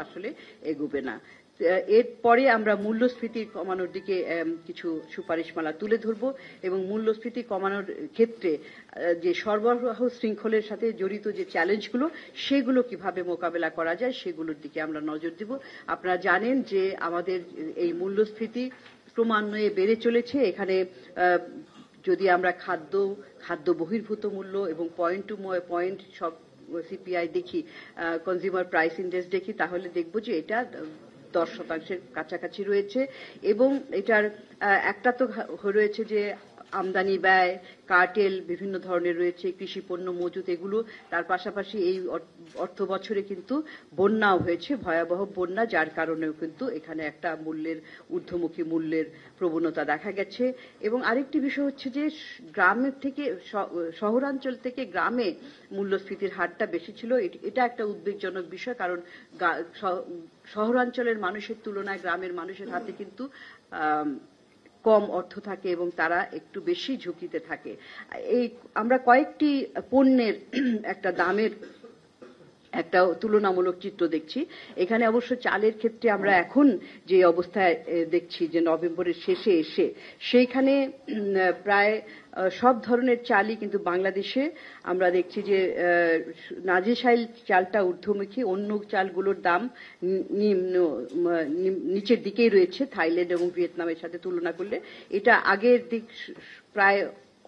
আসলে এগোবে না। এরপরে আমরা মূল্যস্ফীতি কমানোর দিকে কিছু সুপারিশমালা তুলে ধরব এবং মূল্যস্ফীতি কমানোর ক্ষেত্রে যে সরবরাহ শৃঙ্খলের সাথে জড়িত যে চ্যালেঞ্জগুলো সেগুলো কিভাবে মোকাবেলা করা যায় সেগুলোর দিকে আমরা নজর দেব। আপনারা জানেন যে আমাদের এই মূল্যস্ফীতি ক্রমান্বয়ে বেড়ে চলেছে। এখানে যদি আমরা খাদ্য বহির্ভূত মূল্য এবং পয়েন্ট টু পয়েন্ট সব সিপিআই দেখি, কনজিউমার প্রাইস ইন্ডেক্স দেখি, তাহলে দেখব যে এটা 10% কাছাকাছি রয়েছে। এবং এটার একটা তো রয়েছে যে আমদানি ব্যয়, কার্টেল বিভিন্ন ধরনের রয়েছে, কৃষি পণ্য মজুত, এগুলো। তার পাশাপাশি এই অর্থ বছরে কিন্তু বন্যাও হয়েছে, ভয়াবহ বন্যা, যার কারণেও কিন্তু এখানে একটা ঊর্ধ্বমুখী মূল্যের প্রবণতা দেখা গেছে। এবং আরেকটি বিষয় হচ্ছে যে গ্রামের থেকে শহরাঞ্চল থেকে গ্রামে মূল্যস্ফীতির হারটা বেশি ছিল। এটা একটা উদ্বেগজনক বিষয়, কারণ শহরাঞ্চলের মানুষের তুলনায় গ্রামের মানুষের হাতে কিন্তু কম অর্থ থাকে এবং তারা একটু বেশি ঝুঁকিতে থাকে। আমরা কয়েকটি পণ্যের একটা দামের একটা তুলনামূলক চিত্র দেখছি। এখানে অবশ্য চালের ক্ষেত্রে আমরা এখন যে অবস্থায় দেখছি যে নভেম্বরের শেষে এসে সেইখানে প্রায় সব ধরনের চালই কিন্তু বাংলাদেশে আমরা দেখছি যে নাজিরশাইল চালটা ঊর্ধ্বমুখী, অন্য চালগুলোর দাম নিচের দিকেই রয়েছে থাইল্যান্ড এবং ভিয়েতনামের সাথে তুলনা করলে। এটা আগের দিক প্রায়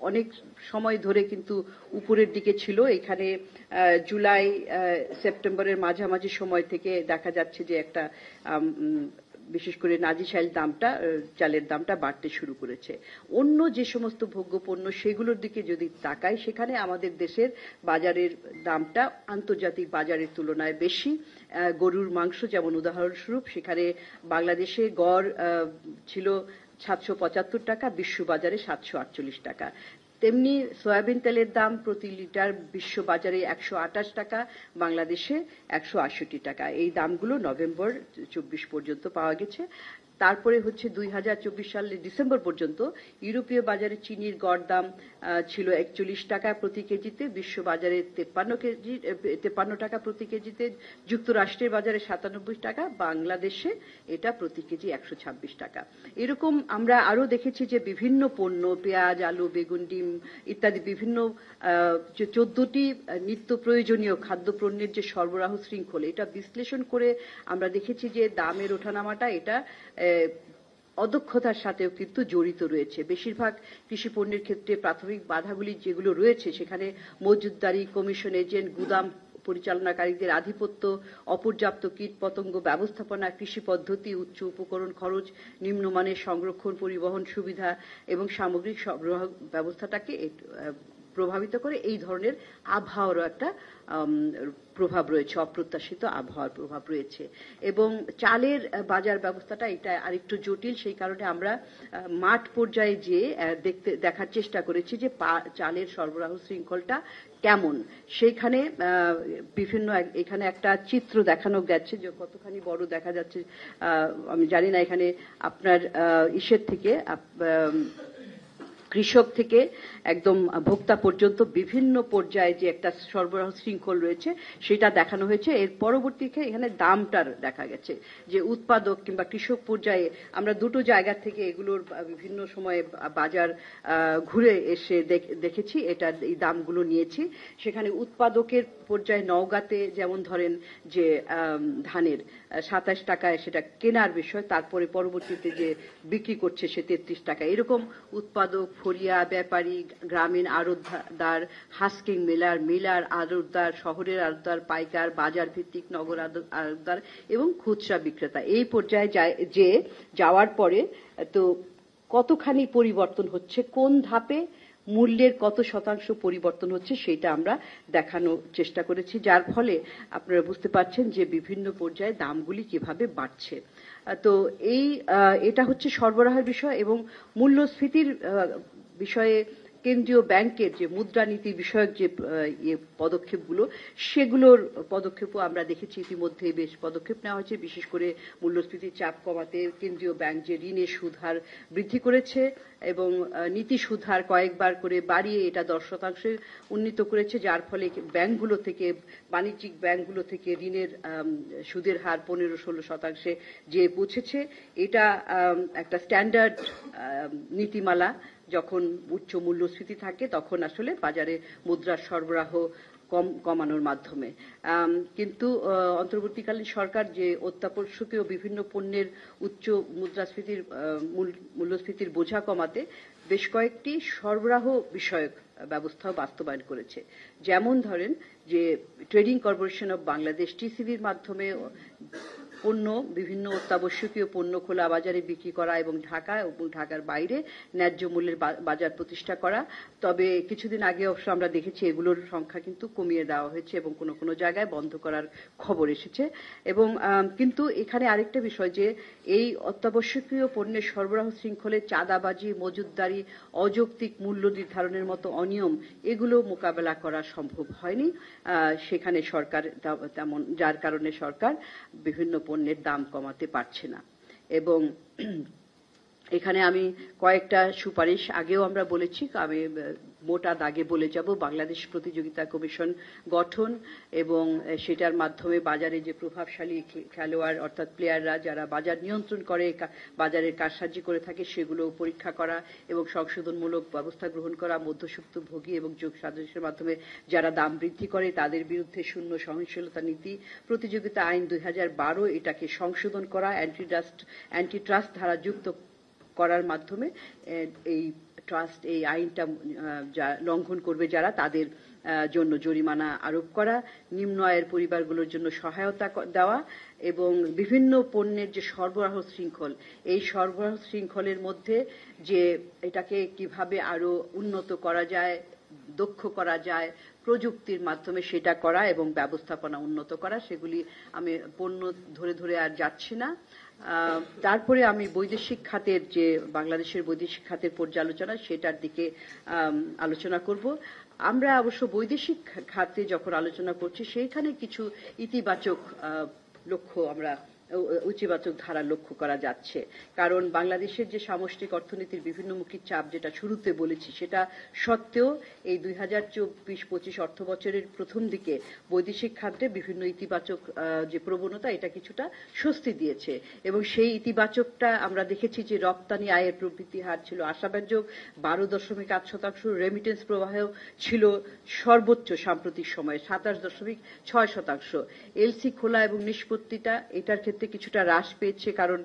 অনেক সময় ধরে কিন্তু উপরের দিকে ছিল। এখানে জুলাই সেপ্টেম্বরের মাঝামাঝি সময় থেকে দেখা যাচ্ছে যে একটা বিশেষ করে নাজিরশাইল চালের দামটা বাড়তে শুরু করেছে। অন্য যে সমস্ত ভোগ্য পণ্য সেগুলোর দিকে যদি তাকাই, সেখানে আমাদের দেশের বাজারের দামটা আন্তর্জাতিক বাজারের তুলনায় বেশি। গরুর মাংস যেমন উদাহরণস্বরূপ, সেখানে বাংলাদেশে গড় ছিল 775 টাকা, বিশ্ববাজারে 748 টাকা। তেমনি সয়াবিন তেলের দাম প্রতি লিটার বিশ্ববাজারে 128 টাকা, বাংলাদেশে 168 টাকা। এই দামগুলো নভেম্বর 24 পর্যন্ত পাওয়া গেছে। তারপরে হচ্ছে 2024 সালের ডিসেম্বর পর্যন্ত ইউরোপীয় বাজারে চিনির গড় দাম ছিল 41 টাকা প্রতি কেজিতে, বিশ্ববাজারে 53 টাকা প্রতি কেজিতে, যুক্তরাষ্ট্রের বাজারে 97 টাকা, বাংলাদেশে এটা প্রতি কেজি 126 টাকা। এরকম আমরা আরো দেখেছি যে বিভিন্ন পণ্য, পেঁয়াজ, আলু, বেগুন, ডিম ইত্যাদি বিভিন্ন 14টি নিত্য প্রয়োজনীয় খাদ্যপণ্যের যে সরবরাহ শৃঙ্খল, এটা বিশ্লেষণ করে আমরা দেখেছি যে দামের ওঠানামাটা এটা অদক্ষতার সাথেও কিন্তু জড়িত রয়েছে। বেশিরভাগ কৃষি পণ্যের ক্ষেত্রে প্রাথমিক বাধাগুলি যেগুলো রয়েছে, সেখানে মজুতদারি, কমিশন এজেন্ট, গুদাম পরিচালনাকারীদের আধিপত্য, অপর্যাপ্ত কীটপতঙ্গ ব্যবস্থাপনা, কৃষি পদ্ধতি, উচ্চ উপকরণ খরচ, নিম্নমানের সংরক্ষণ, পরিবহন সুবিধা এবং সামগ্রিক সরবরাহ ব্যবস্থাটাকে প্রভাবিত করে। এই ধরনের আবহাওয়ারও একটা প্রভাব রয়েছে, অপ্রত্যাশিত আবহাওয়ার প্রভাব রয়েছে। এবং চালের বাজার ব্যবস্থাটা এটা আরেকটু জটিল। সেই কারণে আমরা মাঠ পর্যায়ে যেয়ে দেখার চেষ্টা করেছি যে চালের সরবরাহ শৃঙ্খলটা কেমন। সেইখানে এখানে একটা চিত্র দেখানো গেছে, যে কতখানি বড় দেখা যাচ্ছে আমি জানি না। এখানে আপনার ইসের থেকে কৃষক থেকে একদম ভোক্তা পর্যন্ত বিভিন্ন পর্যায়ে যে একটা সরবরাহ শৃঙ্খল রয়েছে সেটা দেখানো হয়েছে। এর পরবর্তীতে এখানে দামটার দেখা গেছে যে উৎপাদক কিংবা কৃষক পর্যায়ে আমরা দুটো জায়গা থেকে এগুলোর বিভিন্ন সময়ে বাজার ঘুরে এসে দেখেছি, এই দামগুলো নিয়েছি। সেখানে উৎপাদকের পর্যায়ে নওগাঁতে যেমন ধরেন যে ধানের 27 টাকায় সেটা কেনার বিষয়, তারপরে পরবর্তীতে যে বিক্রি করছে সে 33 টাকা। এরকম উৎপাদক, ফলিয়া, ব্যাপারী, গ্রামীণ আড়তদার, হাস্কিং মিলার আড়তদার, শহরের আড়তদার, পাইকার, বাজার ভিত্তিক নগর আড়তদার এবং খুচরা বিক্রেতা, এই পর্যায়ে যাওয়ার পরে তো কতখানি পরিবর্তন হচ্ছে, কোন ধাপে মূল্যের কত শতাংশ পরিবর্তন হচ্ছে সেটা আমরা দেখানোর চেষ্টা করেছি, যার ফলে আপনারা বুঝতে পারছেন যে বিভিন্ন পর্যায়ে দামগুলি কিভাবে বাড়ছে। তো এটা হচ্ছে সরবরাহের বিষয়। এবং মূল্যস্ফীতির বিষয়ে কেন্দ্রীয় ব্যাংকের যে মুদ্রানীতি বিষয়ক যে পদক্ষেপগুলো, সেগুলোর পদক্ষেপও আমরা দেখেছি ইতিমধ্যে বেশ পদক্ষেপ নেওয়া হয়েছে, বিশেষ করে মূল্যস্ফীতির চাপ কমাতে কেন্দ্রীয় ব্যাংক যে ঋণের সুদ হার বৃদ্ধি করেছে এবং নীতি সুদ হার কয়েকবার করে বাড়িয়ে এটা 10% উন্নীত করেছে, যার ফলে ব্যাংকগুলো থেকে, বাণিজ্যিক ব্যাংকগুলো থেকে ঋণের সুদের হার 15-16% যে পৌঁছেছে। এটা একটা স্ট্যান্ডার্ড নীতিমালা। যখন উচ্চ মূল্যস্ফীতি থাকে তখন আসলে বাজারে মুদ্রার সরবরাহ কমানোর মাধ্যমে। কিন্তু অন্তর্বর্তীকালীন সরকার যে অত্যাবশ্যকীয় বিভিন্ন পণ্যের উচ্চ মূল্যস্ফীতির বোঝা কমাতে বেশ কয়েকটি সরবরাহ বিষয়ক ব্যবস্থাও বাস্তবায়ন করেছে। যেমন ধরেন যে ট্রেডিং কর্পোরেশন অব বাংলাদেশ টিসিবির মাধ্যমে পণ্য, বিভিন্ন অত্যাবশ্যকীয় পণ্য খোলা বাজারে বিক্রি করা এবং ঢাকা এবং ঢাকার বাইরে ন্যায্য মূল্যের বাজার প্রতিষ্ঠা করা। তবে কিছুদিন আগে অবশ্য আমরা দেখেছি এগুলোর সংখ্যা কিন্তু কমিয়ে দেওয়া হয়েছে এবং কোনো কোনো জায়গায় বন্ধ করার খবর এসেছে। এবং কিন্তু এখানে আরেকটা বিষয় যে এই অত্যাবশ্যকীয় পণ্যের সরবরাহ শৃঙ্খলে চাঁদাবাজি, মজুতদারি, অযৌক্তিক মূল্য নির্ধারণের মতো অনিয়ম, এগুলো মোকাবেলা করা সম্ভব হয়নি সেখানে সরকার, তেমন যার কারণে সরকার বিভিন্ন পণ্যের দাম কমাতে পারছে না। এবং এখানে আমি কয়েকটা সুপারিশ আগেও আমরা বলেছি, আমি মোটা দাগে বলে যাব। বাংলাদেশ প্রতিযোগিতা কমিশন গঠন এবং সেটার মাধ্যমে বাজারে যে প্রভাবশালী খেলোয়াড় অর্থাৎ প্লেয়াররা যারা বাজার নিয়ন্ত্রণ করে, বাজারের কারসাজি করে থাকে, সেগুলো পরীক্ষা করা এবং সংশোধনমূলক ব্যবস্থা গ্রহণ করা। মধ্যস্বত্বভোগী এবং যোগ সাজসের মাধ্যমে যারা দাম বৃদ্ধি করে তাদের বিরুদ্ধে শূন্য সহনশীলতা নীতি। প্রতিযোগিতা আইন 2012 এটাকে সংশোধন করা, অ্যান্টি ট্রাস্ট ধারা যুক্ত করার মাধ্যমে এই আইনটা লঙ্ঘন করবে যারা, তাদের জন্য জরিমানা আরোপ করা, নিম্ন আয়ের পরিবারগুলোর জন্য সহায়তা দেওয়া এবং বিভিন্ন পণ্যের যে সরবরাহ শৃঙ্খল, এই সরবরাহ শৃঙ্খলের মধ্যে যে এটাকে কিভাবে আরো উন্নত করা যায়, দক্ষ করা যায় প্রযুক্তির মাধ্যমে, সেটা করা এবং ব্যবস্থাপনা উন্নত করা। সেগুলি আমি পণ্য ধরে ধরে আর যাচ্ছি না। তারপরে আমি বৈদেশিক খাতের যে বাংলাদেশের বৈদেশিক খাতের পর্যালোচনা, সেটার দিকে আলোচনা করব। আমরা অবশ্য বৈদেশিক খাতে যখন আলোচনা করছি সেইখানে কিছু ইতিবাচক ইতিবাচক ধারা লক্ষ্য করা যাচ্ছে। কারণ বাংলাদেশের যে সামষ্টিক অর্থনীতির বিভিন্নমুখী চাপ, যেটা শুরুতে বলেছি, সেটা সত্ত্বেও এই 2024-25 অর্থ বছরের প্রথম দিকে বৈদেশিক খাতে বিভিন্ন ইতিবাচক যে প্রবণতা, এটা কিছুটা স্বস্তি দিয়েছে। এবং সেই ইতিবাচকটা আমরা দেখেছি যে রপ্তানি আয়ের প্রবৃদ্ধি হার ছিল আশাব্যঞ্জক 12.8%, রেমিটেন্স প্রবাহ ছিল সর্বোচ্চ সাম্প্রতিক সময়ে 27.6%। এলসি খোলা এবং নিষ্পত্তিটা এটার ক্ষেত্রে কিছুটা হ্রাস পেয়েছে, কারণ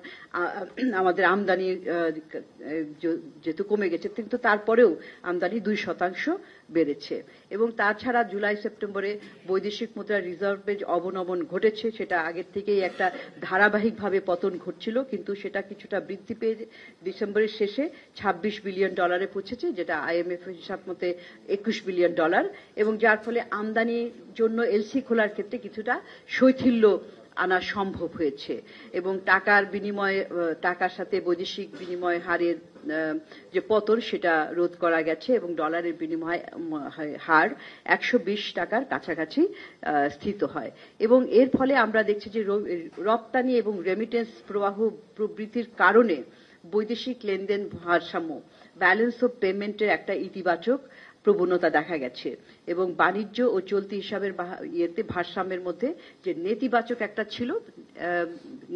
আমাদের আমদানি যেহেতু কমে গেছে, কিন্তু তারপরেও আমদানি 2% বেড়েছে। এবং তাছাড়া জুলাই সেপ্টেম্বরে বৈদেশিক মুদ্রা রিজার্ভের অবনমন ঘটেছে, সেটা আগের থেকেই একটা ধারাবাহিকভাবে পতন ঘটছিল, কিন্তু সেটা কিছুটা বৃদ্ধি পেয়ে ডিসেম্বরের শেষে $26 বিলিয়ন পৌঁছেছে, যেটা IMF হিসাব মতে $21 বিলিয়ন, এবং যার ফলে আমদানির জন্য এলসি খোলার ক্ষেত্রে কিছুটা শৈথিল্য আনা সম্ভব হয়েছে। এবং টাকার সাথে বৈদেশিক বিনিময় হারের যে পতন, সেটা রোধ করা গেছে এবং ডলারের বিনিময় হার 120 টাকার কাছাকাছি স্থিত হয়। এবং এর ফলে আমরা দেখছি যে রপ্তানি এবং রেমিটেন্স প্রবাহ প্রবৃদ্ধির কারণে বৈদেশিক লেনদেন ভারসাম্য, ব্যালেন্স অফ পেমেন্টের একটা ইতিবাচক প্রবণতা দেখা গেছে। এবং বাণিজ্য ও চলতি হিসাবের ভারসাম্যের মধ্যে যে নেতিবাচক একটা ছিল,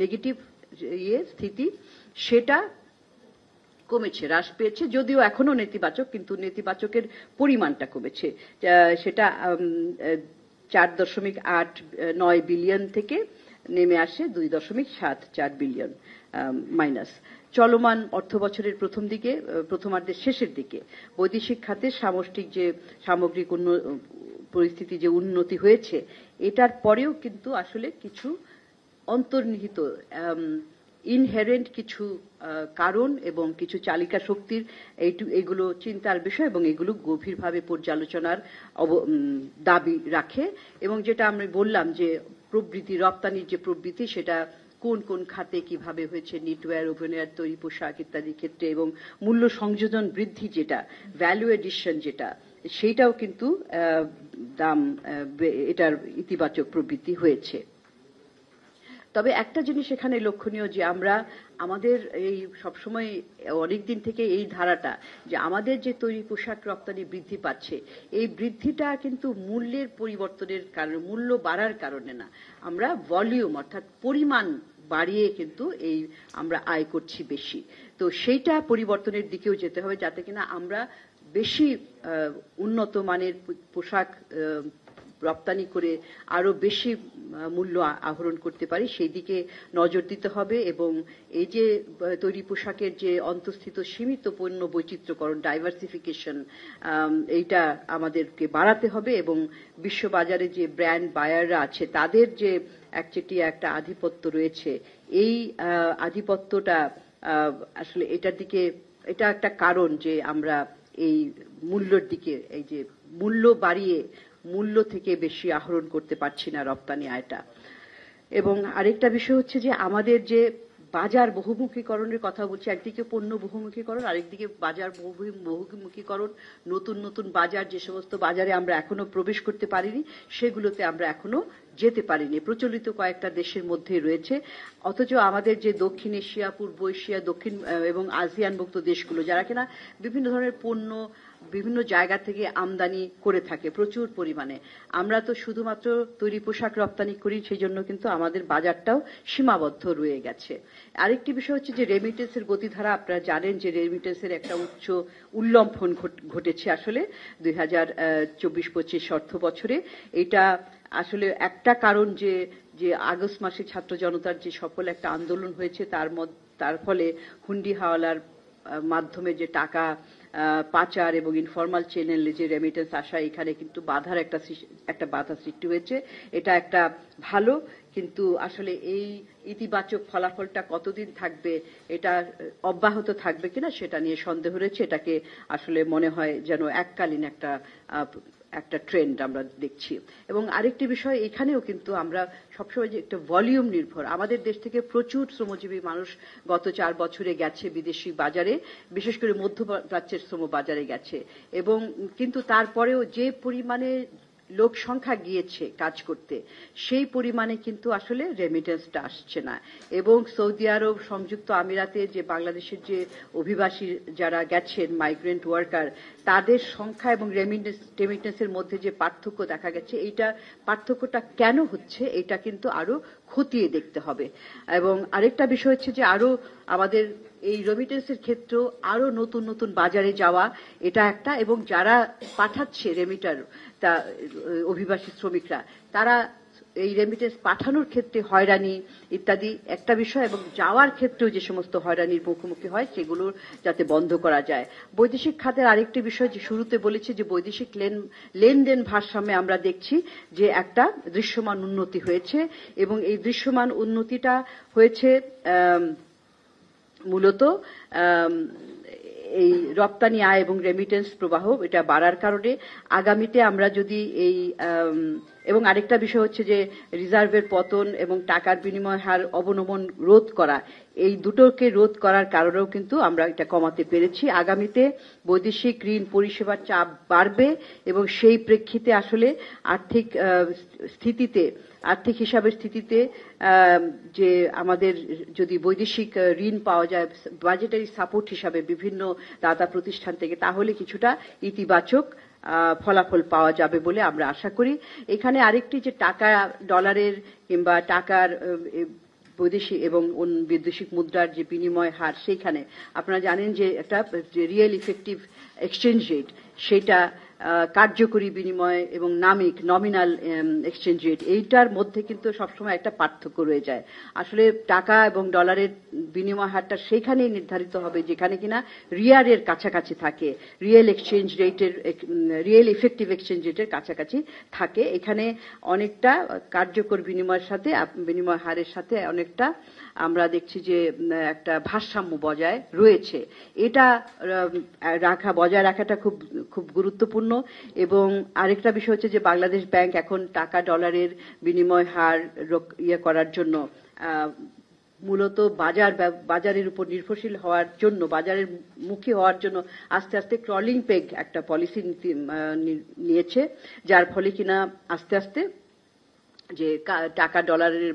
নেগেটিভ স্থিতি, সেটা কমেছে, হ্রাস পেয়েছে। যদিও এখনো নেতিবাচক, কিন্তু নেতিবাচকের পরিমাণটা কমেছে। সেটা 4.89 বিলিয়ন থেকে নেমে আসে 2.74 বিলিয়ন মাইনাস। চলমান অর্থ বছরের প্রথমার্ধের শেষের দিকে বৈদেশিক খাতের সামগ্রিক পরিস্থিতি যে উন্নতি হয়েছে, এটার পরেও কিন্তু আসলে কিছু অন্তর্নিহিত ইনহেরেন্ট কিছু কারণ এবং কিছু চালিকা শক্তির এগুলো চিন্তার বিষয় এবং এগুলো গভীরভাবে পর্যালোচনার দাবি রাখে। এবং যেটা আমরা বললাম যে রপ্তানির যে প্রবৃদ্ধি, সেটা কোন কোন খাতে কিভাবে হয়েছে, নিটওয়্যার, ওভেনওয়্যার, তৈরি পোশাক ইত্যাদি ক্ষেত্রে, এবং মূল্য সংযোজন বৃদ্ধি যেটা, ভ্যালু এডিশন যেটা, সেইটাও কিন্তু দাম এটার ইতিবাচক প্রবৃদ্ধি হয়েছে। তবে একটা জিনিস এখানে লক্ষণীয় যে আমরা আমাদের এই সবসময় অনেকদিন থেকে এই ধারাটা যে আমাদের যে তৈরি পোশাক রপ্তানি বৃদ্ধি পাচ্ছে, এই বৃদ্ধিটা কিন্তু মূল্যের পরিবর্তনের কারণে, মূল্য বাড়ার কারণে না, আমরা ভলিউম অর্থাৎ পরিমাণ বাড়িয়ে কিন্তু এই আমরা আয় করছি বেশি। তো সেইটা পরিবর্তনের দিকেও যেতে হবে, যাতে কিনা আমরা বেশি উন্নত মানের পোশাক রপ্তানি করে আরো বেশি মূল্য আহরণ করতে পারি, সেই দিকে নজর দিতে হবে। এবং এই যে তৈরি পোশাকের যে অন্তঃস্থিত সীমিত পণ্য বৈচিত্র্যকরণ, ডাইভার্সিফিকেশন, এইটা আমাদেরকে বাড়াতে হবে। এবং বিশ্ববাজারে যে ব্র্যান্ড বায়াররা আছে তাদের যে একচেটিয়া একটা আধিপত্য রয়েছে, এই আধিপত্যটা আসলে এটার দিকে, এটা একটা কারণ যে আমরা এই মূল্যের দিকে, এই যে মূল্য বাড়িয়ে মূল্য থেকে বেশি আহরণ করতে পারছি না রপ্তানি আয়টা। এবং আরেকটা বিষয় হচ্ছে যে আমাদের যে বাজার বহুমুখীকরণের কথা বলছি, একদিকে পণ্য বহুমুখীকরণ, আরেকদিকে বাজার বহুমুখীকরণ, নতুন নতুন বাজার, যে সমস্ত বাজারে আমরা এখনো প্রবেশ করতে পারিনি সেগুলোতে আমরা এখনো যেতে পারিনি, প্রচলিত কয়েকটা দেশের মধ্যে রয়েছে। অথচ আমাদের যে দক্ষিণ এশিয়া, পূর্ব এশিয়া, দক্ষিণ এবং আসিয়ানভুক্ত দেশগুলো, যারা কিনা বিভিন্ন ধরনের পণ্য বিভিন্ন জায়গা থেকে আমদানি করে থাকে প্রচুর পরিমাণে, আমরা তো শুধুমাত্র তৈরি পোশাক রপ্তানি করি, সেই জন্য কিন্তু আমাদের বাজারটাও সীমাবদ্ধ রয়ে গেছে। আরেকটি বিষয় হচ্ছে যে রেমিটেন্সের গতিধারা, আপনারা জানেন যে রেমিটেন্সের একটা উচ্চ উল্লম্ফন ঘটেছে আসলে 2024-25 অর্থ বছরে। এটা আসলে একটা কারণ যে আগস্ট মাসে ছাত্র জনতার যে সফল একটা আন্দোলন হয়েছে, তার ফলে হুন্ডি হাওলার মাধ্যমে যে টাকা পাচার এবং ইনফরমাল চ্যানেলে যে রেমিটেন্স আসা, এখানে কিন্তু বাধার একটা বাধা সৃষ্টি হয়েছে। এটা একটা ভালো, কিন্তু আসলে এই ইতিবাচক ফলাফলটা কতদিন থাকবে, এটা অব্যাহত থাকবে কিনা সেটা নিয়ে সন্দেহ রয়েছে। এটাকে আসলে মনে হয় যেন এককালীন একটা ট্রেন্ড আমরা দেখছি। এবং আরেকটি বিষয়, এখানেও কিন্তু আমরা সবসময় যে একটা ভলিউম নির্ভর, আমাদের দেশ থেকে প্রচুর শ্রমজীবী মানুষ গত 4 বছরে গেছে বিদেশি বাজারে, বিশেষ করে মধ্যপ্রাচ্যের শ্রম বাজারে গেছে, এবং কিন্তু তারপরেও যে পরিমাণে লোক সংখ্যা গিয়েছে কাজ করতে, সেই পরিমাণে কিন্তু আসলে রেমিটেন্সটা আসছে না। এবং সৌদি আরব, সংযুক্ত আমিরাতে যে বাংলাদেশের যে অভিবাসী যারা গেছেন, মাইগ্রেন্ট ওয়ার্কার, তাদের সংখ্যা এবং রেমিটেন্সের মধ্যে যে পার্থক্য দেখা গেছে, এইটা পার্থক্যটা কেন হচ্ছে, এটা কিন্তু আরো খতিয়ে দেখতে হবে। এবং আরেকটা বিষয় হচ্ছে যে আরো আমাদের এই রেমিটেন্সের ক্ষেত্রেও আরো নতুন নতুন বাজারে যাওয়া, এটা একটা। এবং যারা পাঠাচ্ছে রেমিটার, তা অভিবাসী শ্রমিকরা, তারা এই রেমিটেন্স পাঠানোর ক্ষেত্রে হয়রানি ইত্যাদি একটা বিষয়, এবং যাওয়ার ক্ষেত্রেও যে সমস্ত হয়রানির মুখোমুখি হয় সেগুলো যাতে বন্ধ করা যায়। বৈদেশিক খাতের আরেকটি বিষয়, যে শুরুতে বলেছি যে বৈদেশিক লেনদেন ভারসাম্যে আমরা দেখছি যে একটা দৃশ্যমান উন্নতি হয়েছে, এবং এই দৃশ্যমান উন্নতিটা হয়েছে মূলত এই রপ্তানি আয় এবং রেমিটেন্স প্রবাহ এটা বাড়ার কারণে। আগামীতে আমরা যদি এই এবং আরেকটা বিষয় হচ্ছে যে রিজার্ভের পতন এবং টাকার বিনিময় হার অবনমন রোধ করা, এই দুটোকে রোধ করার কারণেও কিন্তু আমরা এটা কমাতে পেরেছি। আগামীতে বৈদেশিক ঋণ পরিষেবার চাপ বাড়বে, এবং সেই প্রেক্ষিতে আসলে আর্থিক হিসাবের স্থিতিতে যে আমাদের যদি বৈদেশিক ঋণ পাওয়া যায় বাজেটারি সাপোর্ট হিসাবে বিভিন্ন দাতা প্রতিষ্ঠান থেকে, তাহলে কিছুটা ইতিবাচক ফলাফল পাওয়া যাবে বলে আমরা আশা করি। এখানে আরেকটি যে টাকা ডলারের কিংবা টাকার বৈদেশিক এবং বৈদেশিক মুদ্রার যে বিনিময় হার, সেইখানে আপনারা জানেন যে একটা রিয়েল ইফেক্টিভ এক্সচেঞ্জ রেট, সেটা কার্যকরী বিনিময় এবং নমিনাল এক্সচেঞ্জ রেট, এইটার মধ্যে কিন্তু সবসময় একটা পার্থক্য রয়ে যায়। আসলে টাকা এবং ডলারের বিনিময় হারটা সেইখানেই নির্ধারিত হবে যেখানে কিনা রিয়ারের কাছাকাছি থাকে, রিয়েল ইফেক্টিভ এক্সচেঞ্জ রেটের কাছাকাছি থাকে। এখানে অনেকটা কার্যকর বিনিময় হারের সাথে অনেকটা আমরা দেখছি যে একটা ভারসাম্য বজায় রয়েছে। এটা বজায় রাখাটা খুব গুরুত্বপূর্ণ। এবং আরেকটা বিষয় হচ্ছে যে বাংলাদেশ ব্যাংক এখন টাকা ডলারের বিনিময় হার করার জন্য মূলত বাজারের উপর নির্ভরশীল হওয়ার জন্য, বাজারের মুখী হওয়ার জন্য আস্তে আস্তে ক্রলিং পেগ একটা পলিসি নিয়েছে, যার ফলে কিনা আস্তে আস্তে যে টাকা ডলারের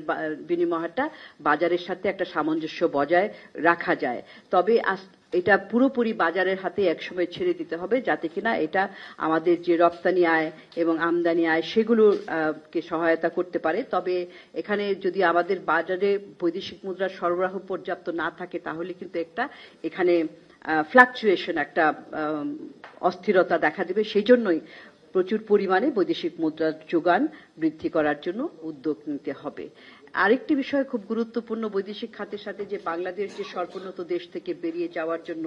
বিনিময়টা বাজারের সাথে একটা সামঞ্জস্য বজায় রাখা যায়। তবে এটা পুরোপুরি বাজারের হাতে একসময় ছেড়ে দিতে হবে, যাতে কিনা এটা আমাদের যে রপ্তানি আয় এবং আমদানি আয় সেগুলোকে সহায়তা করতে পারে। তবে এখানে যদি আমাদের বাজারে বৈদেশিক মুদ্রার সরবরাহ পর্যাপ্ত না থাকে, তাহলে কিন্তু এখানে ফ্লাকচুয়েশন, একটা অস্থিরতা দেখা দেবে। সেই জন্যই প্রচুর পরিমাণে বৈদেশিক মুদ্রার যোগান বৃদ্ধি করার জন্য উদ্যোগ নিতে হবে। আরেকটি বিষয় খুব গুরুত্বপূর্ণ বৈদেশিক খাতের সাথে, যে বাংলাদেশ যে স্বল্পোন্নত দেশ থেকে বেরিয়ে যাওয়ার জন্য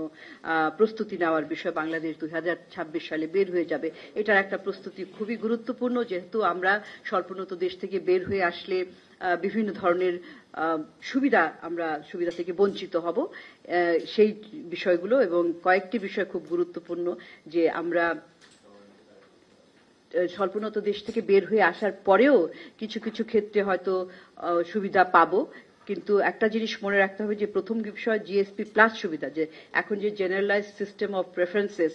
প্রস্তুতি নেওয়ার বিষয়, বাংলাদেশ 2026 সালে বের হয়ে যাবে, এটার একটা প্রস্তুতি খুবই গুরুত্বপূর্ণ। যেহেতু আমরা স্বল্পোন্নত দেশ থেকে বের হয়ে আসলে বিভিন্ন ধরনের সুবিধা থেকে বঞ্চিত হব, সেই বিষয়গুলো এবং কয়েকটি বিষয় খুব গুরুত্বপূর্ণ, যে আমরা স্বল্পোন্নত দেশ থেকে বের হয়ে আসার পরেও কিছু কিছু ক্ষেত্রে হয়তো সুবিধা পাবো, কিন্তু একটা জিনিস মনে রাখতে হবে যে প্রথম বিষয় জিএসপি প্লাস সুবিধা, যে এখন যে জেনারেলাইজ সিস্টেম অফ প্রেফারেন্সেস,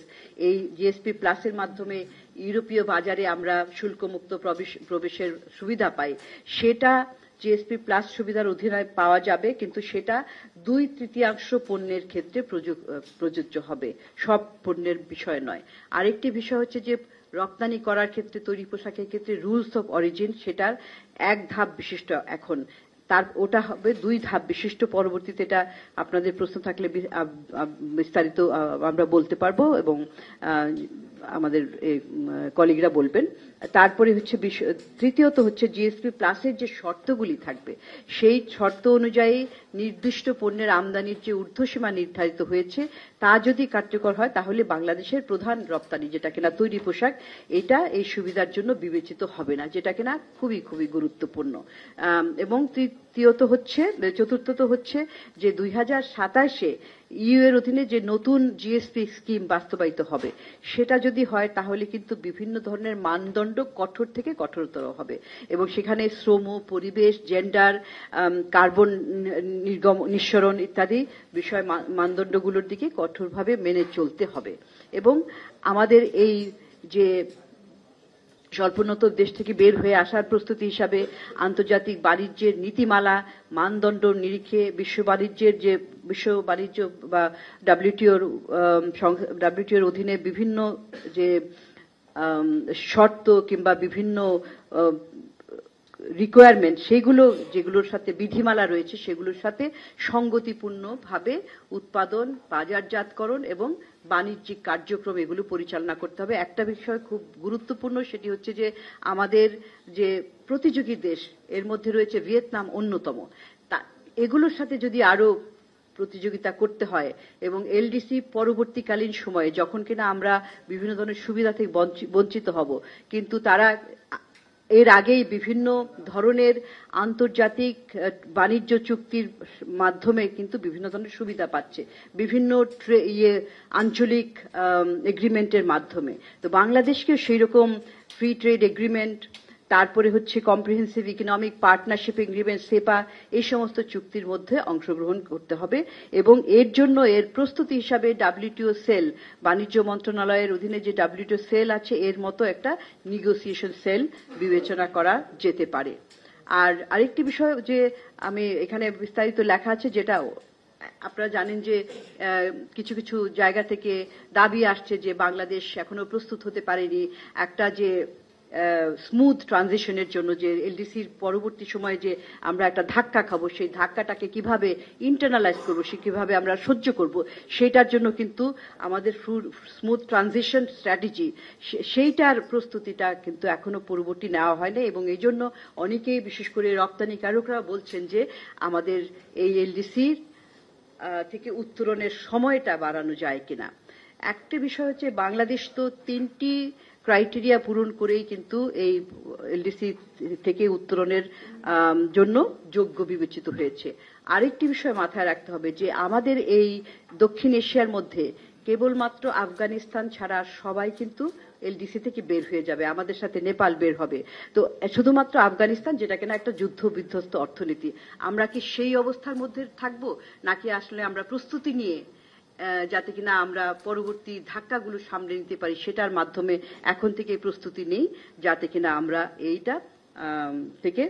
এই জিএসপি প্লাসের মাধ্যমে ইউরোপীয় বাজারে আমরা শুল্কমুক্ত প্রবেশের সুবিধা পাই, সেটা জিএসপি প্লাস সুবিধার অধীনে পাওয়া যাবে, কিন্তু সেটা 2/3 পণ্যের ক্ষেত্রে প্রযোজ্য হবে, সব পণ্যের বিষয় নয়। আরেকটি বিষয় হচ্ছে যে রপ্তানি করার ক্ষেত্রে, তৈরি পোশাকের ক্ষেত্রে রুলস অফ অরিজিন, সেটার 1 ধাপ বিশিষ্ট, এখন ওটা হবে 2 ধাপ বিশিষ্ট। পরবর্তীতে এটা আপনাদের প্রশ্ন থাকলে বিস্তারিত আমরা বলতে পারবো এবং আমাদের কলিগরা বলবেন। তারপরে হচ্ছে তৃতীয়ত হচ্ছে জিএসপি প্লাসের যে শর্তগুলি থাকবে, সেই শর্ত অনুযায়ী নির্দিষ্ট পণ্যের আমদানির যে ঊর্ধ্বসীমা নির্ধারিত হয়েছে, তা যদি কার্যকর হয়, তাহলে বাংলাদেশের প্রধান রপ্তানি, যেটা কিনা তৈরি পোশাক, এটা এই সুবিধার জন্য বিবেচিত হবে না, যেটা কিনা খুবই খুবই গুরুত্বপূর্ণ। এবং চতুর্থত হচ্ছে যে 2027-এ ইউ এর অধীনে যে নতুন জিএসপি স্কিম বাস্তবায়িত হবে, সেটা যদি হয়, তাহলে কিন্তু বিভিন্ন ধরনের মানদণ্ড কঠোর থেকে কঠোরতর হবে এবং সেখানে শ্রম, পরিবেশ, জেন্ডার, কার্বন নিঃসরণ ইত্যাদি বিষয় মানদণ্ডগুলোর দিকে কঠোরভাবে মেনে চলতে হবে। এবং আমাদের এই যে স্বল্পোন্নত দেশ থেকে বের হয়ে আসার প্রস্তুতি হিসাবে আন্তর্জাতিক বাণিজ্যের নীতিমালা, মানদণ্ড নিরিখে বিশ্ব বাণিজ্য বা ডাব্লিউটিওর অধীনে বিভিন্ন যে শর্ত কিংবা বিভিন্ন রিকোয়ারমেন্ট, যেগুলোর সাথে বিধিমালা রয়েছে, সেগুলোর সাথে সঙ্গতিপূর্ণভাবে উৎপাদন, বাজারজাতকরণ এবং বাণিজ্যিক কার্যক্রম এগুলো পরিচালনা করতে হবে। একটা বিষয় খুব গুরুত্বপূর্ণ, সেটি হচ্ছে যে আমাদের যে প্রতিযোগী দেশ, এর মধ্যে রয়েছে ভিয়েতনাম অন্যতম, এগুলোর সাথে যদি আরো প্রতিযোগিতা করতে হয় এবং এলডিসি পরবর্তীকালীন সময়ে যখন কিনা আমরা বিভিন্ন ধরনের সুবিধা থেকে বঞ্চিত হব, কিন্তু তারা এর আগেই বিভিন্ন ধরনের আন্তর্জাতিক বাণিজ্য চুক্তির মাধ্যমে কিন্তু বিভিন্ন ধরনের সুবিধা পাচ্ছে, বিভিন্ন আঞ্চলিক এগ্রিমেন্টের মাধ্যমে। তো বাংলাদেশকেও সেই রকম ফ্রি ট্রেড এগ্রিমেন্ট, তারপরে হচ্ছে কম্প্রিহেন্সিভ ইকোনমিক পার্টনারশিপ এগ্রিমেন্ট, সেপা, এই সমস্ত চুক্তির মধ্যে অংশগ্রহণ করতে হবে এবং এর জন্য এর প্রস্তুতি হিসাবে ডাব্লিউটিও সেল, বাণিজ্য মন্ত্রণালয়ের অধীনে যে ডাব্লিউটিও সেল আছে, এর মতো একটা নেগোসিয়েশন সেল বিবেচনা করা যেতে পারে। আর আরেকটি বিষয় যে আমি এখানে বিস্তারিত লেখা আছে, যেটা আপনারা জানেন যে কিছু কিছু জায়গা থেকে দাবি আসছে যে বাংলাদেশ এখনো প্রস্তুত হতে পারেনি একটা যে স্মুথ ট্রানজিশনের জন্য, যে এলডিসির পরবর্তী সময়ে যে আমরা একটা ধাক্কা খাবো, সেই ধাক্কাটাকে কিভাবে ইন্টারনালাইজ করবো, সে কিভাবে আমরা সহ্য করব, সেটার জন্য কিন্তু আমাদের স্মুথ ট্রানজিশন স্ট্র্যাটেজি, সেইটার প্রস্তুতিটা কিন্তু এখনো পূর্ববর্তী নেওয়া হয়নি এবং এই জন্য অনেকেই, বিশেষ করে রপ্তানিকারকরা বলছেন যে আমাদের এই এলডিসির থেকে উত্তরণের সময়টা বাড়ানো যায় কিনা। একটা বিষয় হচ্ছে বাংলাদেশ তো 3টি ক্রাইটেরিয়া পূরণ করেই কিন্তু এই এলডিসি থেকে উত্তরণের জন্য যোগ্য বিবেচিত হয়েছে। আরেকটি বিষয় মাথায় রাখতে হবে যে আমাদের এই দক্ষিণ এশিয়ার মধ্যে কেবলমাত্র আফগানিস্তান ছাড়া সবাই কিন্তু এলডিসি থেকে বের হয়ে যাবে, আমাদের সাথে নেপাল বের হবে। তো শুধুমাত্র আফগানিস্তান, যেটা কিনা একটা যুদ্ধ বিধ্বস্ত অর্থনীতি, আমরা কি সেই অবস্থার মধ্যে থাকবো, নাকি আসলে আমরা প্রস্তুতি নিয়ে যাতে কিনা আমরা পরবর্তী ধাক্কাগুলো সামলে নিতে পারি, সেটার মাধ্যমে এখন থেকে প্রস্তুতি নেই, যাতে কিনা আমরা এইটা থেকে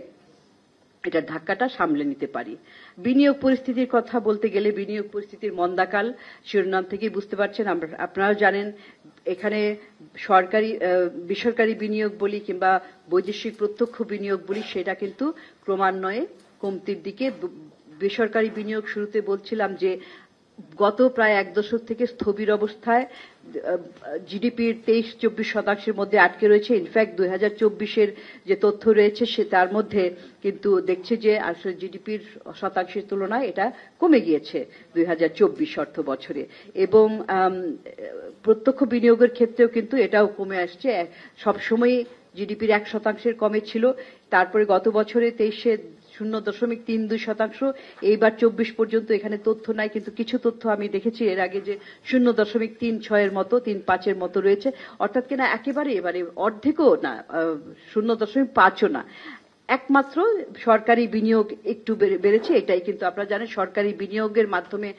এটার ধাক্কাটা সামলে নিতে পারি। বিনিয়োগ পরিস্থিতির কথা বলতে গেলে, বিনিয়োগ পরিস্থিতির মন্দাকাল শিরোনাম থেকেই বুঝতে পারছেন। আপনারাও জানেন, এখানে সরকারি বেসরকারি বিনিয়োগ বলি কিংবা বৈদেশিক প্রত্যক্ষ বিনিয়োগ বলি, সেটা কিন্তু ক্রমান্বয়ে কমতির দিকে। বেসরকারি বিনিয়োগ শুরুতে বলছিলাম যে গত প্রায় 1 দশক থেকে স্থবির অবস্থায় জিডিপির 23-24% মধ্যে আটকে রয়েছে। ইনফ্যাক্ট 2024-এর যে তথ্য রয়েছে তার মধ্যে কিন্তু দেখছে যে আসলে জিডিপির শতাংশের তুলনায় এটা কমে গিয়েছে 2024 অর্থ বছরে। এবং প্রত্যক্ষ বিনিয়োগের ক্ষেত্রেও কিন্তু এটাও কমে আসছে। সবসময় জিডিপির 1% কমে ছিল, তারপরে গত বছরে 23-এ 0.32%, এইবার 24 পর্যন্ত এখানে তথ্য নাই, কিন্তু কিছু তথ্য আমি দেখেছি এর আগে যে 0.36-এর মতো, 3.5-এর মতো রয়েছে। অর্থাৎ কিনা একেবারে এবারে অর্ধেকও না, 0.5ও না। একমাত্র সরকারি বিনিয়োগ একটু বেড়েছে, এটাই। কিন্তু আপনারা জানেন সরকারি বিনিয়োগের মাধ্যমে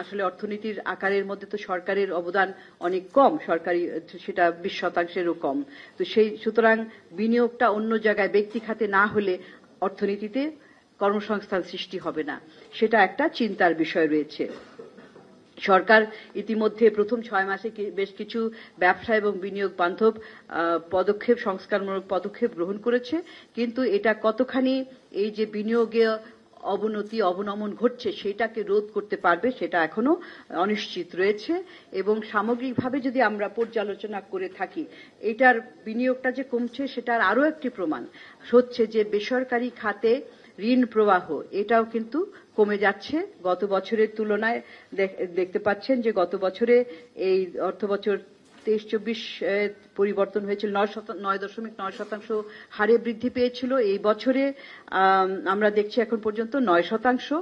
আসলে অর্থনীতির আকারের মধ্যে তো সরকারের অবদান অনেক কম, সরকারি সেটা 20%-এরও কম। তো সুতরাং বিনিয়োগটা অন্য জায়গায় ব্যক্তি খাতে না হলে অর্থনীতিতে কর্মসংস্থান সৃষ্টি হবে না, সেটা একটা চিন্তার বিষয় রয়েছে। সরকার ইতিমধ্যে প্রথম 6 মাসে বেশ কিছু ব্যবসা এবং বিনিয়োগ বান্ধব পদক্ষেপ, সংস্কারমূলক পদক্ষেপ গ্রহণ করেছে, কিন্তু এটা কতখানি এই যে বিনিয়োগে অবনতি অবনমন ঘটছে সেটাকে রোধ করতে পারবে, সেটা এখনো অনিশ্চিত রয়েছে। এবং সামগ্রিকভাবে যদি আমরা পর্যালোচনা করে থাকি, এটার বিনিয়োগটা যে কমছে সেটার আরো একটি প্রমাণ হচ্ছে যে বেসরকারি খাতে ঋণ প্রবাহ এটাও কিন্তু কমে যাচ্ছে গত বছরের তুলনায়। দেখতে পাচ্ছেন যে গত বছরে এই অর্থবছর 23-24 পরিবর্তন হয়েছিল, 9.9% হারে বৃদ্ধি পেয়েছিল। এই বছরে আমরা দেখছি এখন পর্যন্ত 9%।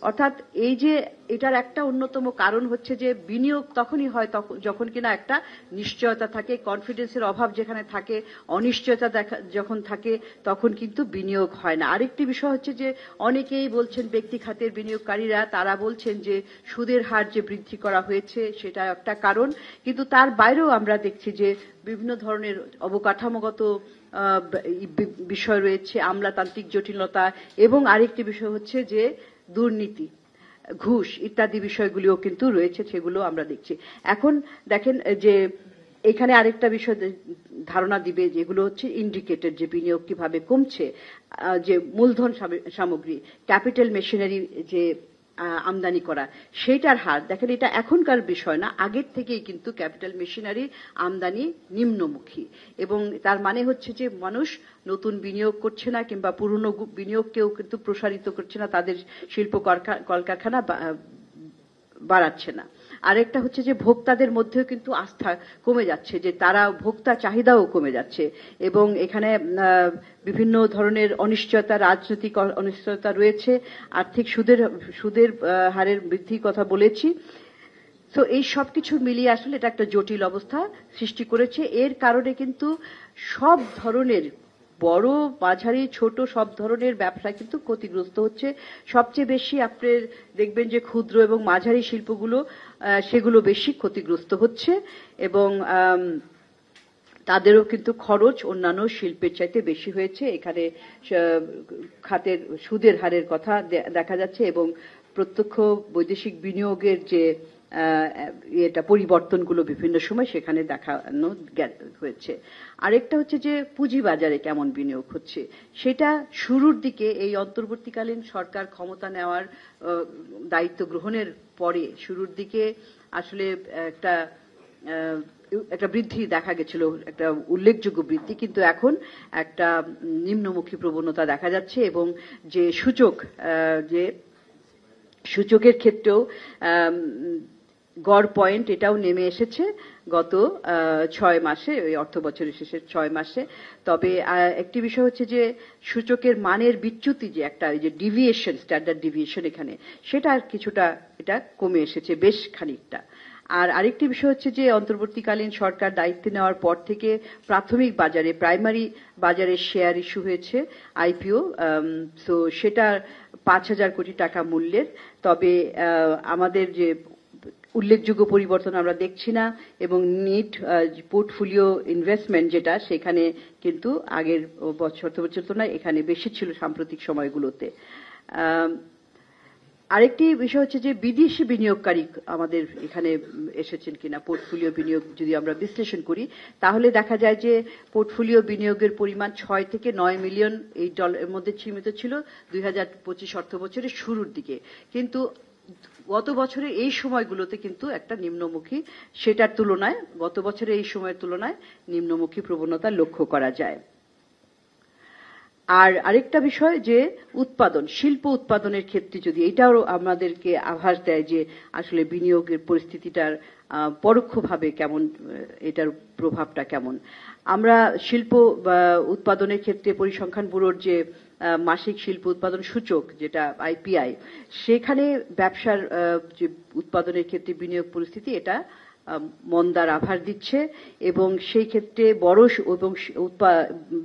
অর্থাৎ এই যে এটার একটা অন্যতম কারণ হচ্ছে যে বিনিয়োগ তখনই হয় যখন কিনা একটা নিশ্চয়তা থাকে, কনফিডেন্সের অভাব যেখানে থাকে, অনিশ্চয়তা যখন থাকে, তখন কিন্তু বিনিয়োগ হয় না। আরেকটি বিষয় হচ্ছে যে অনেকেই বলছেন, ব্যক্তি খাতের বিনিয়োগকারীরা তারা বলছেন যে সুদের হার যে বৃদ্ধি করা হয়েছে সেটা একটা কারণ, কিন্তু তার বাইরেও আমরা দেখছি যে বিভিন্ন ধরনের অবকাঠামোগত বিষয় রয়েছে, আমলাতান্ত্রিক জটিলতা, এবং আরেকটি বিষয় হচ্ছে যে দুর্নীতি, ঘুষ ইত্যাদি বিষয়গুলিও কিন্তু রয়েছে, সেগুলো আমরা দেখছি। এখন দেখেন যে এখানে আরেকটা বিষয় ধারণা দিবে, যেগুলো হচ্ছে ইন্ডিকেটর, যে বিনিয়োগ কিভাবে কমছে, যে মূলধন সামগ্রী, ক্যাপিটাল মেশিনারি যে আমদানি করা, সেটার হার দেখেন। এটা এখনকার বিষয় না, আগের থেকেই কিন্তু ক্যাপিটাল মেশিনারি আমদানি নিম্নমুখী, এবং তার মানে হচ্ছে যে মানুষ নতুন বিনিয়োগ করছে না, কিংবা পুরনো বিনিয়োগকেও কিন্তু প্রসারিত করছে না, তাদের শিল্প কলকারখানা বাড়াচ্ছে না। আরেকটা হচ্ছে যে ভোক্তাদের মধ্যেও কিন্তু আস্থা কমে যাচ্ছে, যে তারা ভোক্তা চাহিদাও কমে যাচ্ছে, এবং এখানে বিভিন্ন ধরনের অনিশ্চয়তা, রাজনৈতিক অনিশ্চয়তা রয়েছে, আর্থিক সুদের হারের বৃদ্ধির কথা বলেছি। তো এই সবকিছু মিলিয়ে আসলে এটা একটা জটিল অবস্থা সৃষ্টি করেছে। এর কারণে কিন্তু সব ধরনের বড়, মাঝারি, ছোট সব ধরনের ব্যবসা কিন্তু ক্ষতিগ্রস্ত হচ্ছে। সবচেয়ে বেশি আপনি দেখবেন যে ক্ষুদ্র এবং মাঝারি শিল্পগুলো, সেগুলো বেশি ক্ষতিগ্রস্ত হচ্ছে, এবং তাদেরও কিন্তু খরচ অন্যান্য শিল্পের চাইতে বেশি হয়েছে। এখানে খাতের সুদের হারের কথা দেখা যাচ্ছে, এবং প্রত্যক্ষ বৈদেশিক বিনিয়োগের যে এটা পরিবর্তনগুলো বিভিন্ন সময় সেখানে দেখানো হয়েছে। আরেকটা হচ্ছে যে পুঁজিবাজারে কেমন বিনিয়োগ হচ্ছে, সেটা শুরুর দিকে এই অন্তর্বর্তীকালীন সরকার ক্ষমতা নেওয়ার দায়িত্ব গ্রহণের পরে শুরুর দিকে আসলে একটা বৃদ্ধি দেখা গেছিল, একটা উল্লেখযোগ্য বৃদ্ধি, কিন্তু এখন একটা নিম্নমুখী প্রবণতা দেখা যাচ্ছে, এবং যে সূচকের ক্ষেত্রেও গড় পয়েন্ট এটাও নেমে এসেছে গত 6 মাসে, ওই অর্থ বছরের শেষের 6 মাসে। তবে একটি বিষয় হচ্ছে যে সূচকের মানের বিচ্যুতি, যে একটা যে ডিভিয়েশন, স্ট্যান্ডার্ড ডিভিয়েশন, এখানে সেটা কিছুটা এটা কমে এসেছে, বেশ খানিকটা। আর আরেকটি বিষয় হচ্ছে যে অন্তর্বর্তীকালীন সরকার দায়িত্ব নেওয়ার পর থেকে প্রাথমিক বাজারে প্রাইমারি বাজারে শেয়ার ইস্যু হয়েছে আইপিও, তো সেটা 5,000 কোটি টাকা মূল্যের। তবে আমাদের যে উল্লেখযোগ্য পরিবর্তন আমরা দেখছি না, এবং নিট পোর্টফোলিও ইনভেস্টমেন্ট যেটা সেখানে কিন্তু আগের বছর তুলনায় এখানে বেশি ছিল সাম্প্রতিক সময়গুলোতে। আরেকটি বিষয় হচ্ছে যে বিদেশি বিনিয়োগকারী আমাদের এখানে এসেছেন কিনা, পোর্টফোলিও বিনিয়োগ যদি আমরা বিশ্লেষণ করি তাহলে দেখা যায় যে পোর্টফোলিও বিনিয়োগের পরিমাণ 6 থেকে 9 মিলিয়ন এই ডলারের মধ্যে সীমিত ছিল 2025 অর্থ বছরের শুরুর দিকে, কিন্তু গত বছরে এই সময়গুলোতে কিন্তু একটা নিম্নমুখী, সেটার তুলনায় গত বছরে এই সময়ের তুলনায় নিম্নমুখী প্রবণতা লক্ষ্য করা যায়। আর আরেকটা বিষয় যে উৎপাদন, শিল্প উৎপাদনের ক্ষেত্রে যদি এটাও আমাদেরকে আভাস দেয় যে আসলে বিনিয়োগের পরিস্থিতিটার পরোক্ষভাবে কেমন, এটার প্রভাবটা কেমন। আমরা শিল্প উৎপাদনের ক্ষেত্রে পরিসংখ্যান ব্যুরোর যে মাসিক শিল্প উৎপাদন সূচক যেটা আইপিআই, সেখানে ব্যবসার যে উৎপাদনের ক্ষেত্রে বিনিয়োগ পরিস্থিতি এটা মন্দার আভাস দিচ্ছে, এবং সেই ক্ষেত্রে বড় এবং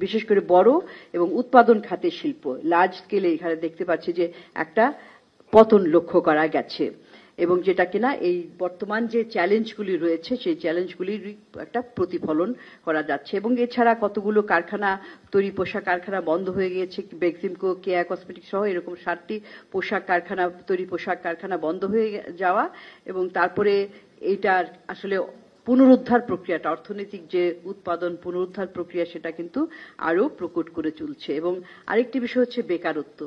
বিশেষ করে বড় এবং উৎপাদন খাতে শিল্প লার্জ স্কেলে এখানে দেখতে পাচ্ছি যে একটা পতন লক্ষ্য করা গেছে, এবং যেটা কিনা এই বর্তমান যে চ্যালেঞ্জগুলি রয়েছে সেই চ্যালেঞ্জগুলির একটা প্রতিফলন করা যাচ্ছে। এবং এছাড়া কতগুলো কারখানা, তৈরি পোশাক কারখানা বন্ধ হয়ে গিয়েছে, বেক্সিমকো, কেয়া কসমেটিক্স সহ এরকম 7টি পোশাক কারখানা, তৈরি পোশাক কারখানা বন্ধ হয়ে যাওয়া, এবং তারপরে এইটার আসলে পুনরুদ্ধার প্রক্রিয়াটা, অর্থনৈতিক যে উৎপাদন পুনরুদ্ধার প্রক্রিয়া সেটা কিন্তু আরো প্রকট করে চলছে। এবং আরেকটি বিষয় হচ্ছে বেকারত্ব,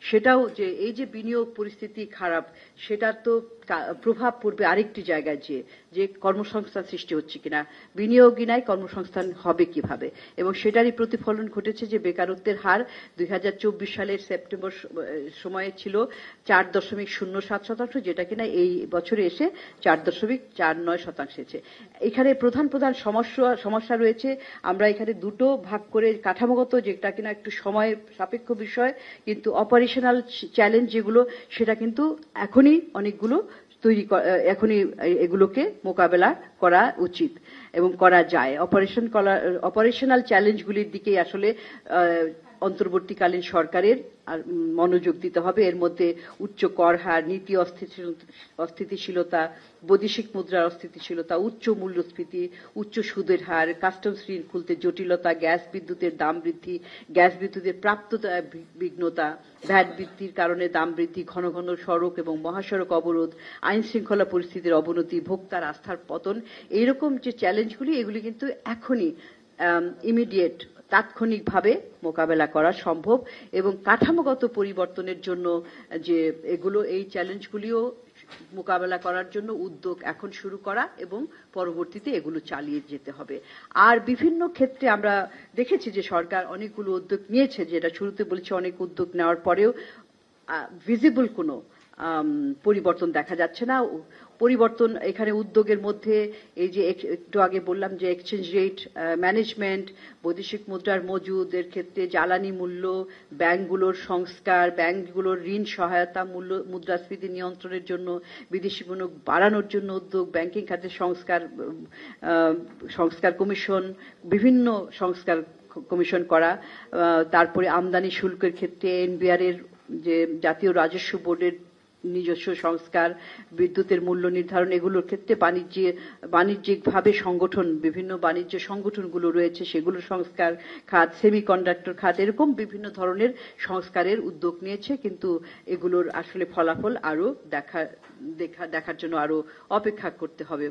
সেটাও যে এই যে বিনিয়োগ পরিস্থিতি খারাপ সেটার তো প্রভাব পড়বে আরেকটি জায়গায়, যে কর্মসংস্থান সৃষ্টি হচ্ছে কিনা, বিনিয়োগই নাই কর্মসংস্থান হবে কিভাবে, এবং সেটারই প্রতিফলন ঘটেছে যে বেকারত্বের হার 2024 সালের সেপ্টেম্বর সময়ে ছিল 4.07%, যেটা কিনা এই বছরে এসে 4.49% এসেছে। এখানে প্রধান প্রধান সমস্যা রয়েছে। আমরা এখানে দুটো ভাগ করে, কাঠামোগত যেটা কিনা একটু সময় সাপেক্ষ বিষয়, কিন্তু অপারেশনাল চ্যালেঞ্জ যেগুলো সেটা কিন্তু এখনই অনেকগুলো এখনই এগুলোকে মোকাবেলা করা উচিত এবং করা যায়। অপারেশনাল চ্যালেঞ্জগুলির দিকেই আসলে অন্তর্বর্তীকালীন সরকারের মনোযোগ দিতে হবে। এর মধ্যে উচ্চ কর হার, নীতি অস্থিতিশীলতা, বৈদেশিক মুদ্রার অস্থিতিশীলতা, উচ্চ মূল্যস্ফীতি, উচ্চ সুদের হার, কাস্টমস ঋণ খুলতে জটিলতা, গ্যাস বিদ্যুতের দাম বৃদ্ধি, গ্যাস বিদ্যুতের প্রাপ্যতা বিঘ্নতা, ভ্যাট বৃদ্ধির কারণে দাম বৃদ্ধি, ঘন ঘন সড়ক এবং মহাসড়ক অবরোধ, আইন শৃঙ্খলা পরিস্থিতির অবনতি, ভোক্তার আস্থার পতন, এইরকম যে চ্যালেঞ্জগুলি এগুলি কিন্তু এখনই ইমিডিয়েট তাৎক্ষণিকভাবে মোকাবেলা করা সম্ভব, এবং কাঠামোগত পরিবর্তনের জন্য যে এগুলো, এই চ্যালেঞ্জগুলিও মোকাবেলা করার জন্য উদ্যোগ এখন শুরু করা এবং পরবর্তীতে এগুলো চালিয়ে যেতে হবে। আর বিভিন্ন ক্ষেত্রে আমরা দেখেছি যে সরকার অনেকগুলো উদ্যোগ নিয়েছে, যেটা শুরুতে বলেছি, অনেক উদ্যোগ নেওয়ার পরেও ভিজিবল কোনো পরিবর্তন দেখা যাচ্ছে না। পরিবর্তন এখানে উদ্যোগের মধ্যে এই যে একটু আগে বললাম যে এক্সচেঞ্জ রেট ম্যানেজমেন্ট, বৈদেশিক মুদ্রার মজুদের ক্ষেত্রে জ্বালানি মূল্য, ব্যাংকগুলোর সংস্কার, ব্যাংকগুলোর ঋণ সহায়তা, মুদ্রাস্ফীতি নিয়ন্ত্রণের জন্য বিদেশি বিনিয়োগ বাড়ানোর জন্য উদ্যোগ, ব্যাংকিং খাতের সংস্কার কমিশন, বিভিন্ন সংস্কার কমিশন করা, তারপরে আমদানি শুল্কের ক্ষেত্রে এনবিআর এর যে জাতীয় রাজস্ব বোর্ডের নিজস্ব সংস্কার, বিদ্যুতের মূল্য নির্ধারণ, এগুলোর ক্ষেত্রে বাণিজ্যিকভাবে সংগঠন, বিভিন্ন বাণিজ্য সংগঠনগুলো রয়েছে সেগুলোর সংস্কার, খাত, সেমিকন্ডাক্টর খাত, এরকম বিভিন্ন ধরনের সংস্কারের উদ্যোগ নিয়েছে, কিন্তু এগুলোর আসলে ফলাফল আরো দেখার জন্য আরো অপেক্ষা করতে হবে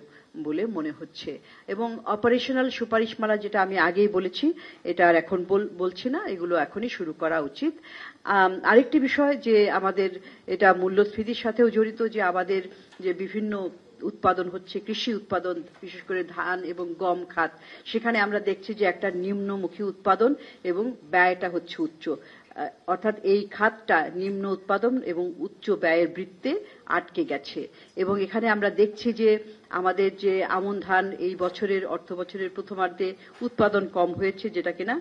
বলে মনে হচ্ছে। এবং অপারেশনাল সুপারিশমালা, যেটা আমি আগেই বলেছি, এটা আর এখন বলছি না, এগুলো এখনই শুরু করা উচিত। আরেকটি বিষয় যে আমাদের এটা মূল্যস্ফীতির সাথেও জড়িত, যে আমাদের যে বিভিন্ন উৎপাদন হচ্ছে, কৃষি উৎপাদন, বিশেষ করে ধান এবং গম খাত, সেখানে আমরা দেখছি যে একটা নিম্নমুখী উৎপাদন এবং ব্যয়টা হচ্ছে উচ্চ। অর্থাৎ এই খাতটা নিম্ন উৎপাদন এবং উচ্চ ব্যয়ের বৃত্তে আটকে গেছে। এবং এখানে আমরা দেখছি যে আমাদের যে আমন ধান এই বছরের অর্থ বছরের প্রথমার্ধে উৎপাদন কম হয়েছে, যেটা কিনা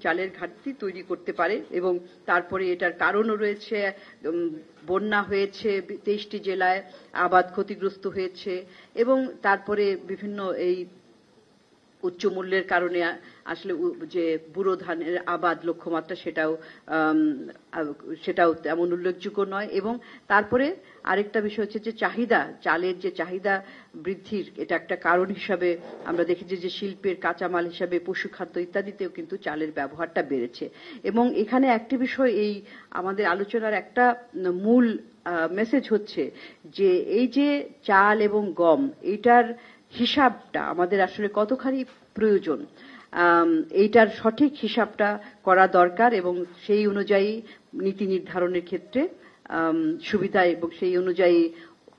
চালের ঘাটতি তৈরি করতে পারে। এবং তারপরে এটার কারণও রয়েছে, বন্যা হয়েছে 23টি জেলায়, আবাদ ক্ষতিগ্রস্ত হয়েছে, এবং তারপরে বিভিন্ন এই উচ্চ মূল্যের কারণে আসলে যে ব্যুরো ধানের আবাদ লক্ষ্যমাত্রা সেটাও তেমন উল্লেখযোগ্য নয়। এবং তারপরে আরেকটা বিষয় হচ্ছে যে চালের যে চাহিদা বৃদ্ধির এটা একটা কারণ হিসাবে আমরা দেখেছি যে শিল্পের কাঁচামাল হিসাবে পশুখাদ্য ইত্যাদিতেও কিন্তু চালের ব্যবহারটা বেড়েছে। এবং এখানে একটি বিষয়, এই আমাদের আলোচনার একটা মূল মেসেজ হচ্ছে যে এই যে চাল এবং গম, এইটার হিসাবটা আমাদের আসলে কতখানি প্রয়োজন, এইটার সঠিক হিসাবটা করা দরকার। এবং সেই অনুযায়ী নীতি নির্ধারণের ক্ষেত্রে সুবিধা এবং সেই অনুযায়ী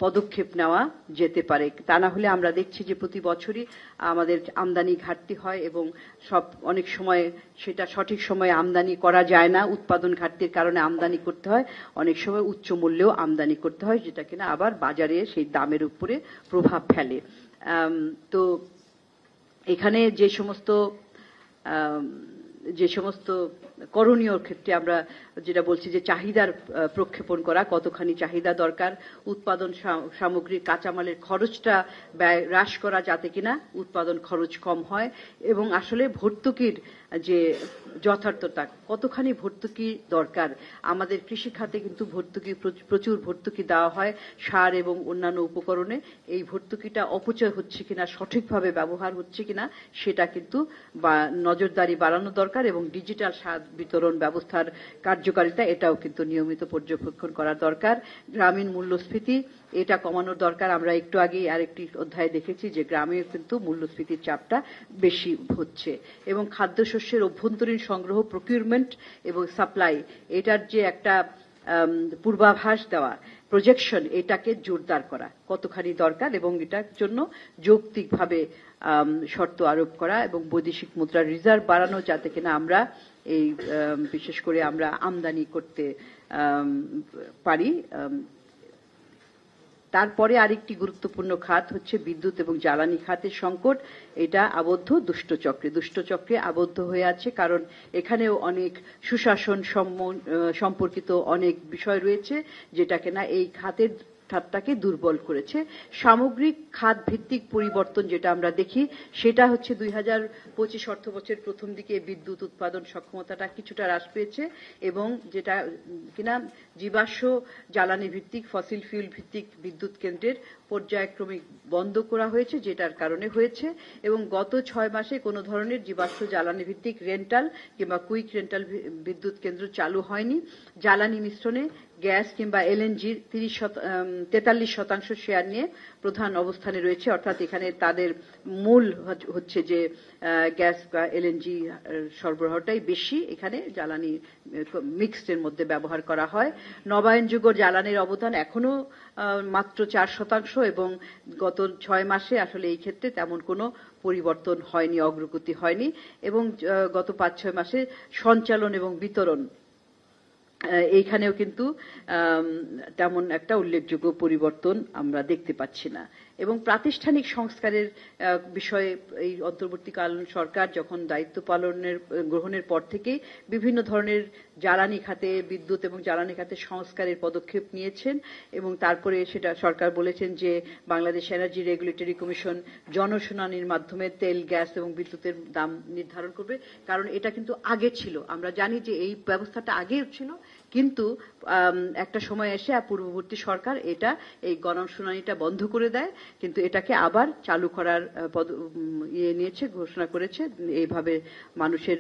পদক্ষেপ নেওয়া যেতে পারে। তা না হলে আমরা দেখছি যে প্রতি বছরই আমাদের আমদানি ঘাটতি হয় এবং অনেক সময় সেটা সঠিক সময়ে আমদানি করা যায় না, উৎপাদন ঘাটতির কারণে আমদানি করতে হয়, অনেক সময় উচ্চ মূল্যেও আমদানি করতে হয়, যেটা কিনা আবার বাজারে সেই দামের উপরে প্রভাব ফেলে। তো এখানে যে সমস্ত করণীয় ক্ষেত্রে আমরা যেটা বলছি যে চাহিদার প্রক্ষেপণ করা, কতখানি চাহিদা দরকার, উৎপাদন সামগ্রীর কাঁচামালের খরচটা ব্যয় হ্রাস করা যাতে কিনা উৎপাদন খরচ কম হয়, এবং আসলে ভর্তুকির যে যথার্থতা, কতখানি ভর্তুকি দরকার। আমাদের কৃষি খাতে কিন্তু প্রচুর ভর্তুকি দেওয়া হয় সার এবং অন্যান্য উপকরণে। এই ভর্তুকিটা অপচয় হচ্ছে কিনা, সঠিকভাবে ব্যবহার হচ্ছে কিনা সেটা কিন্তু নজরদারি বাড়ানো দরকার। এবং ডিজিটাল সার বিতরণ ব্যবস্থার কার্যকারিতা এটাও কিন্তু নিয়মিত পর্যবেক্ষণ করা দরকার। গ্রামীণ মূল্যস্ফীতি এটা কমানোর দরকার। আমরা একটু আগেই আরেকটি অধ্যায়ে দেখেছি যে গ্রামে কিন্তু মূল্যস্ফীতির চাপটা বেশি হচ্ছে। এবং খাদ্যশস্যের অভ্যন্তরীণ সংগ্রহ, প্রকিউরমেন্ট এবং সাপ্লাই, এটার যে একটা পূর্বাভাস দেওয়া, প্রজেকশন, এটাকে জোরদার করা কতখানি দরকার, এবং এটার জন্য যৌক্তিকভাবে শর্ত আরোপ করা এবং বৈদেশিক মুদ্রার রিজার্ভ বাড়ানো, যাতে কিনা আমরা এই বিশেষ করে আমরা আমদানি করতে পারি। তারপরে আরেকটি গুরুত্বপূর্ণ খাত হচ্ছে বিদ্যুৎ এবং জ্বালানি খাতের সংকট। এটা আবদ্ধ দুষ্টচক্রে আবদ্ধ হয়ে আছে, কারণ এখানেও অনেক সুশাসন সম্পর্কিত অনেক বিষয় রয়েছে, যেটা কিনা এই খাতটাকে দুর্বল করেছে। সামগ্রিক খাত ভিত্তিক পরিবর্তন যেটা আমরা দেখি, সেটা হচ্ছে 2025 অর্থবছরের প্রথম দিকে বিদ্যুৎ উৎপাদন সক্ষমতাটা কিছুটা হ্রাস পেয়েছে, এবং যেটা কিনা জীবাশ্ম জ্বালানি ভিত্তিক, ফসিল ফিউল ভিত্তিক বিদ্যুৎ কেন্দ্রের পর্যায়ক্রমিক বন্ধ করা হয়েছে, যেটার কারণে হয়েছে। এবং গত 6 মাসে কোনো ধরনের জীবাশ্ম জ্বালানি ভিত্তিক রেন্টাল কিংবা কুইক রেন্টাল বিদ্যুৎ কেন্দ্র চালু হয়নি। জ্বালানি মিশ্রণে গ্যাস কিংবা এলএনজির 43% শেয়ার নিয়ে প্রধান অবস্থানে রয়েছে, অর্থাৎ এখানে তাদের মূল হচ্ছে যে গ্যাস বা এলএনজি সরবরাহটাই বেশি এখানে জ্বালানি মিক্সডের মধ্যে ব্যবহার করা হয়। নবায়নযোগ্য জ্বালানির অবদান এখনো মাত্র 4%, এবং গত 6 মাসে আসলে এই ক্ষেত্রে তেমন কোনো পরিবর্তন হয়নি, অগ্রগতি হয়নি। এবং গত 5-6 মাসে সঞ্চালন এবং বিতরণ, এইখানেও কিন্তু তেমন একটা উল্লেখযোগ্য পরিবর্তন আমরা দেখতে পাচ্ছি না। এবং প্রাতিষ্ঠানিক সংস্কারের বিষয়ে এই অন্তর্বর্তীকালীন সরকার যখন দায়িত্ব গ্রহণের পর থেকেই বিভিন্ন ধরনের জ্বালানি খাতে, বিদ্যুৎ এবং জ্বালানি খাতে সংস্কারের পদক্ষেপ নিয়েছেন, এবং তারপরে সেটা সরকার বলেছেন যে বাংলাদেশ এনার্জি রেগুলেটরি কমিশন জনশুনানির মাধ্যমে তেল, গ্যাস এবং বিদ্যুতের দাম নির্ধারণ করবে। কারণ এটা কিন্তু আগে ছিল, আমরা জানি যে এই ব্যবস্থাটা আগেও ছিল, কিন্তু একটা সময় এসে পূর্ববর্তী সরকার এই গণশুনানিটা বন্ধ করে দেয়, কিন্তু এটাকে আবার চালু করার ঘোষণা করেছে। এইভাবে মানুষের